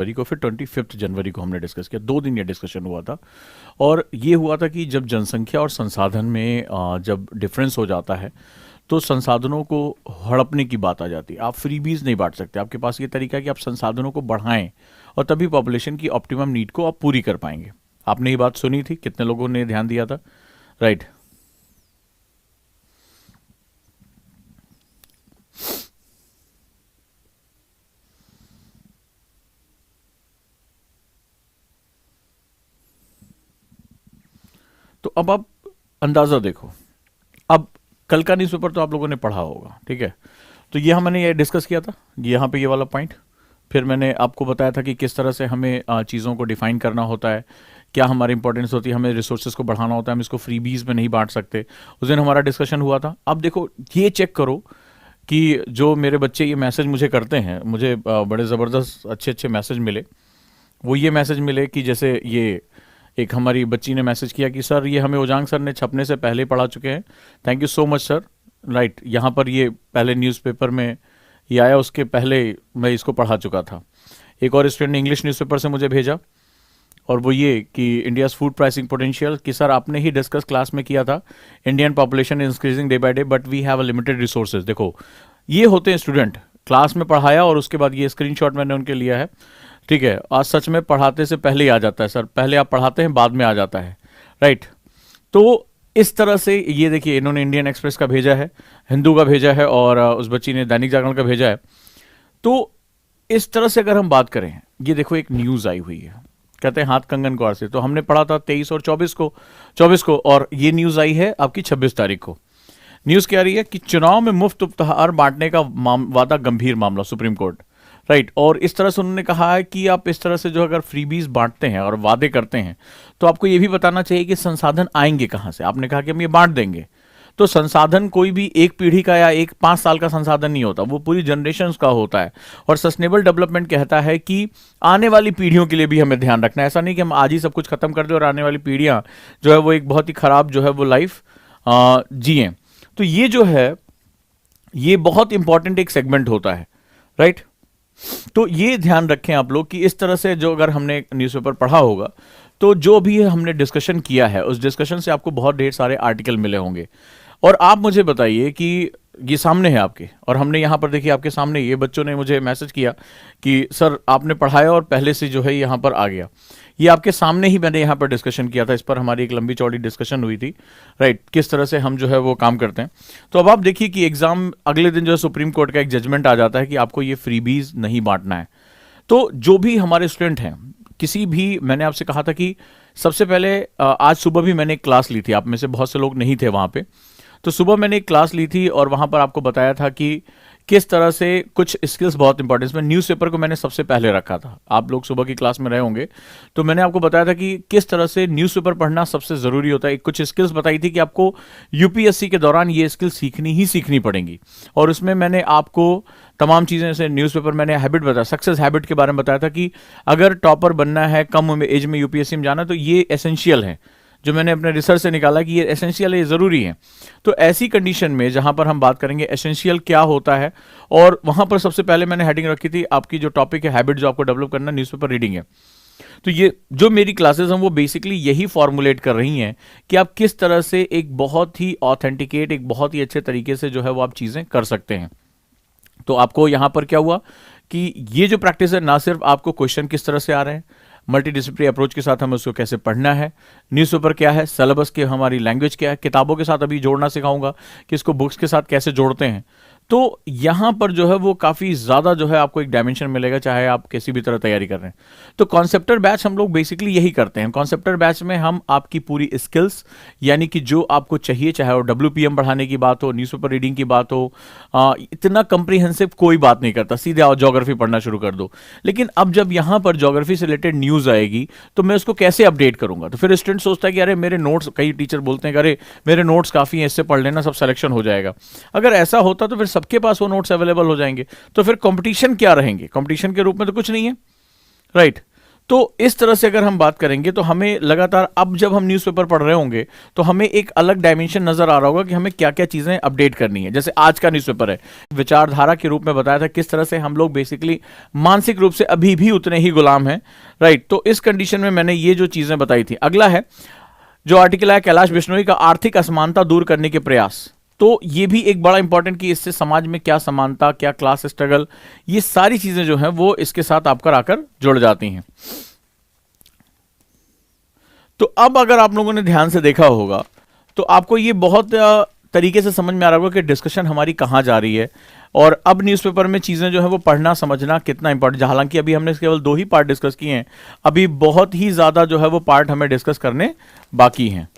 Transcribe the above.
जनवरी को, फिर 25 जनवरी को हमने डिस्कस किया। 2 दिन ये डिस्कशन हुआ था। और ये हुआ था कि जब जनसंख्या और संसाधन में जब डिफरेंस हो जाता है तो संसाधनों को हड़पने की बात आ जाती है। आप फ्रीबीज नहीं बांट सकते। आपके पास ये तरीका है कि आप संसाधनों को बढ़ाएं और तभी पॉपुलेशन की ऑप्टिमम नीड को आप पूरी कर पाएंगे। आपने ये बात सुनी थी, कितने लोगों ने ध्यान दिया था? राइट। तो अब आप अंदाजा देखो। अब कल का न्यूज़पेपर तो आप लोगों ने पढ़ा होगा, ठीक है? तो यहाँ मैंने ये डिस्कस किया था, यहाँ पे ये वाला पॉइंट। फिर मैंने आपको बताया था कि किस तरह से हमें चीज़ों को डिफाइन करना होता है, क्या हमारी इंपॉर्टेंस होती है, हमें रिसोर्सेज को बढ़ाना होता है, हम इसको फ्रीबीज में नहीं बांट सकते। उस दिन हमारा डिस्कशन हुआ था। अब देखो, ये चेक करो कि जो मेरे बच्चे ये मैसेज मुझे करते हैं, मुझे बड़े ज़बरदस्त अच्छे अच्छे मैसेज मिले। वो ये मैसेज मिले कि जैसे ये एक हमारी बच्ची ने मैसेज किया कि सर, ये हमें ओजांग सर ने छपने से पहले पढ़ा चुके हैं, thank you so much sir. Right, यहाँ पर ये पहले न्यूज़पेपर में ये आया, उसके पहले मैं इसको पढ़ा चुका था। एक और स्टूडेंट ने इंग्लिश न्यूज़पेपर से मुझे भेजा, और वो ये कि इंडियाज़ फूड प्राइसिंग पोटेंशियल, कि सर आपने ही डिस्कस क्लास में किया था, Indian population is increasing day by day but we have a limited resources. देखो, ये होते हैं स्टूडेंट, क्लास में पढ़ाया और उसके बाद ये स्क्रीनशॉट मैंने उनके लिया है, ठीक है? आज सच में पढ़ाते से पहले ही आ जाता है सर, पहले आप पढ़ाते हैं बाद में आ जाता है। राइट। तो इस तरह से ये देखिए, इन्होंने इंडियन एक्सप्रेस का भेजा है, हिंदू का भेजा है, और उस बच्ची ने दैनिक जागरण का भेजा है। तो इस तरह से अगर हम बात करें, ये देखो एक न्यूज़ आई हुई है, कहते हैं हाथ कंगन कौर से। तो हमने पढ़ा था 23 और 24 को, और ये न्यूज़ आई है आपकी 26 तारीख को। न्यूज़ क्या आ रही है कि चुनाव में मुफ्त उपहार बांटने का वादा गंभीर मामला, सुप्रीम कोर्ट। राइट। और इस तरह से उन्होंने कहा है कि आप इस तरह से जो अगर फ्रीबीज बांटते हैं और वादे करते हैं तो आपको ये भी बताना चाहिए कि संसाधन आएंगे कहाँ से। आपने कहा कि हम ये बांट देंगे, तो संसाधन कोई भी एक पीढ़ी का या एक 5 साल का संसाधन नहीं होता, वो पूरी जनरेशन का होता है। और सस्टेनेबल डेवलपमेंट कहता है कि आने वाली पीढ़ियों के लिए भी हमें ध्यान रखना है। ऐसा नहीं कि हम आज ही सब कुछ खत्म कर दें और आने वाली पीढ़ियां जो है वो एक बहुत ही खराब जो है वो लाइफ जिए। तो ये जो है ये बहुत इंपॉर्टेंट एक सेगमेंट होता है। राइट। तो ये ध्यान रखें आप लोग कि इस तरह से जो अगर हमने न्यूज़पेपर पढ़ा होगा तो जो भी हमने डिस्कशन किया है उस डिस्कशन से आपको बहुत ढेर सारे आर्टिकल मिले होंगे। और आप मुझे बताइए कि ये सामने है आपके, और हमने यहाँ पर देखिए आपके सामने ये बच्चों ने मुझे मैसेज किया कि सर आपने पढ़ाया और पहले से जो है यहाँ पर आ गया। ये आपके सामने ही मैंने यहाँ पर डिस्कशन किया था, इस पर हमारी एक लंबी चौड़ी डिस्कशन हुई थी। राइट, किस तरह से हम जो है वो काम करते हैं। तो अब आप देखिए कि एग्जाम अगले दिन जो है सुप्रीम कोर्ट का एक जजमेंट आ जाता है कि आपको ये फ्रीबीज नहीं बांटना है। तो जो भी हमारे स्टूडेंट हैं, किसी भी, मैंने आपसे कहा था कि सबसे पहले आज सुबह भी मैंने एक क्लास ली थी, आप में से बहुत से लोग नहीं थे वहाँ पे। तो सुबह मैंने एक क्लास ली थी और वहाँ पर आपको बताया था कि किस तरह से कुछ स्किल्स बहुत इंपॉर्टेंट, में न्यूज़पेपर को मैंने सबसे पहले रखा था। आप लोग सुबह की क्लास में रहे होंगे, तो मैंने आपको बताया था कि किस तरह से न्यूज़पेपर पढ़ना सबसे ज़रूरी होता है। कुछ स्किल्स बताई थी कि आपको यूपीएससी के दौरान ये स्किल सीखनी ही सीखनी पड़ेंगी। और उसमें मैंने आपको तमाम चीज़ें से न्यूज़पेपर, मैंने हैबिट बताया, सक्सेस हैबिट के बारे में बताया था कि अगर टॉपर बनना है, कम एज में यूपीएससी में जाना, तो ये एसेंशियल है, जो मैंने अपने रिसर्च से निकाला कि ये एसेंशियल है, ये ज़रूरी है। तो ऐसी कंडीशन में जहां पर हम बात करेंगे एसेंशियल क्या होता है, और वहां पर सबसे पहले मैंने हेडिंग रखी थी आपकी जो टॉपिक है, हैबिट जो आपको डेवलप करना, न्यूज़पेपर रीडिंग है। तो ये जो मेरी क्लासेस हैं वो बेसिकली यही फॉर्मुलेट कर रही हैं कि आप किस तरह से एक बहुत ही ऑथेंटिकेट, एक बहुत ही अच्छे तरीके से जो है वो आप चीज़ें कर सकते हैं। तो आपको यहाँ पर क्या हुआ कि ये जो प्रैक्टिस है, ना सिर्फ आपको क्वेश्चन किस तरह से आ रहे हैं, मल्टीडिसिप्लिनरी अप्रोच के साथ हमें उसको कैसे पढ़ना है, न्यूज़पेपर क्या है, सिलेबस की हमारी लैंग्वेज क्या है, किताबों के साथ अभी जोड़ना सिखाऊंगा कि इसको बुक्स के साथ कैसे जोड़ते हैं। तो यहाँ पर जो है वो काफ़ी ज़्यादा जो है आपको एक डायमेंशन मिलेगा, चाहे आप किसी भी तरह तैयारी कर रहे हैं। तो कॉन्सेप्टर बैच हम लोग बेसिकली यही करते हैं। कॉन्सेप्टर बैच में हम आपकी पूरी स्किल्स, यानी कि जो आपको चाहिए, चाहे वो WPM बढ़ाने की बात हो, न्यूज़पेपर रीडिंग की बात हो, इतना कंप्रीहेंसिव कोई बात नहीं करता, सीधे आओ ज्योग्राफी पढ़ना शुरू कर दो। लेकिन अब जब यहाँ पर ज्योग्राफी से रिलेटेड न्यूज़ आएगी तो मैं उसको कैसे अपडेट करूँगा। तो फिर स्टूडेंट सोचता है कि अरे मेरे नोट्स, कई टीचर बोलते हैं कि अरे मेरे नोट्स काफ़ी हैं, इससे पढ़ लेना, सब सिलेक्शन हो जाएगा। अगर ऐसा होता तो फिर सबके पास वो नोट्स अवेलेबल हो जाएंगे, तो फिर कंपटीशन क्या रहेंगे, कंपटीशन के रूप में तो कुछ नहीं है। राइट। तो इस तरह से अगर हम बात करेंगे तो हमें लगातार अब जब हम न्यूज़पेपर पढ़ रहे होंगे तो हमें एक अलग डायमेंशन नजर आ रहा होगा कि हमें क्या क्या चीजें अपडेट करनी है। जैसे आज का न्यूज़पेपर है, विचारधारा के रूप में बताया था किस तरह से हम लोग बेसिकली मानसिक रूप से अभी भी उतने ही गुलाम हैं, राइट। तो इस कंडीशन में मैंने ये जो चीजें बताई थी। अगला है जो आर्टिकल है कैलाश बिश्नोई का, आर्थिक असमानता दूर करने के प्रयास। तो ये भी एक बड़ा इंपॉर्टेंट कि इससे समाज में क्या समानता, क्या क्लास स्ट्रगल, ये सारी चीजें जो हैं वो इसके साथ आपकर आकर जुड़ जाती हैं। तो अब अगर आप लोगों ने ध्यान से देखा होगा तो आपको ये बहुत तरीके से समझ में आ रहा होगा कि डिस्कशन हमारी कहाँ जा रही है और अब न्यूज़पेपर में चीज़ें जो है वो पढ़ना समझना कितना इंपॉर्टेंट। हालांकि अभी हमने केवल 2 ही पार्ट डिस्कस किए हैं, अभी बहुत ही ज़्यादा जो है वो पार्ट हमें डिस्कस करने बाकी हैं।